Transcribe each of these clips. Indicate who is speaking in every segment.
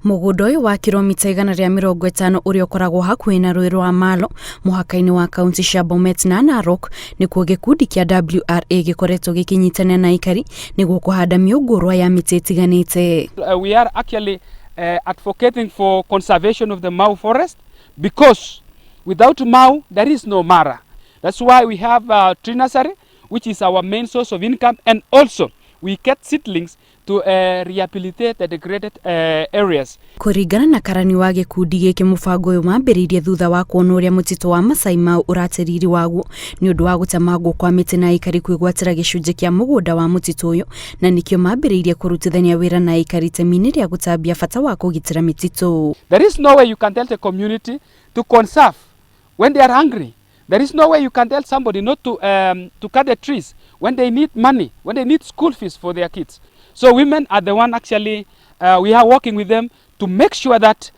Speaker 1: Mũgũnda ũyũ wa kilomita 150 ũrĩa ũkoragwo hakuhĩ na rũĩ rwa Malo mũhaka-inĩ wa kaunti cia Bomet na Narok nĩkuo gĩkundi kĩa WRA gĩkoretwo gĩkĩnyitana na aikari nĩguo kũhanda mĩũngũrwa ya mĩtĩ ĩtiganĩte.
Speaker 2: We are actually advocating for conservation of the Mau forest because without Mau there is no Mara. That's why we have tree nursery, which is our main source of income, and also we get seedlings to rehabilitate the degraded areas.
Speaker 1: Kũringana na karani wa gĩkundi gĩkĩ, mũbango ũyũ wambĩrĩirie thutha wa kuona ũrĩa mũtitũ wa Masai Mau ũrateriri waguo nĩ ũndũ wa gũtemangwo kwa mĩtĩ na aikari kwĩgwatĩra gĩcunjĩ kĩa mũgũnda wa mũtitũ ũyũ, na nĩkĩo mambĩrĩirie kũrutithania wĩra na aikari itemi-inĩ rĩa gũtambia bata wa kũgitĩra mĩtitũ.
Speaker 2: There is no way you can tell the community to conserve when they are hungry. There is no way you can tell somebody not to cut the trees when they need money, when they need school fees for their kids. So women are the one actually, we are working with them to make sure that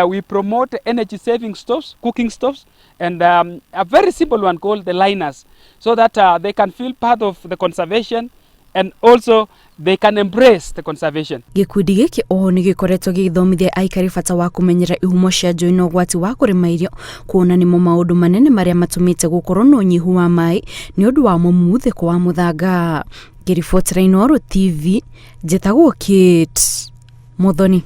Speaker 2: we promote energy saving stoves, cooking stoves, and a very simple one called the liners, so that they can feel part of the conservation and also they can embrace the conservation.
Speaker 1: Gĩkundi gĩkĩ oho nĩ gĩkoretwo gĩgĩthomithia aikari bata wa kũmenyera ihumo cia njũĩ na ũgwati wa kũrĩma irio, kuona nĩmo maũndũ manene marĩa matũmĩte gũkorwo na ũnyihu wa maĩ nĩ ũndũ wa mũmuthĩko wa mũthanga. Ngĩribotera Inooro TV, njĩtagwo Kate Muthoni.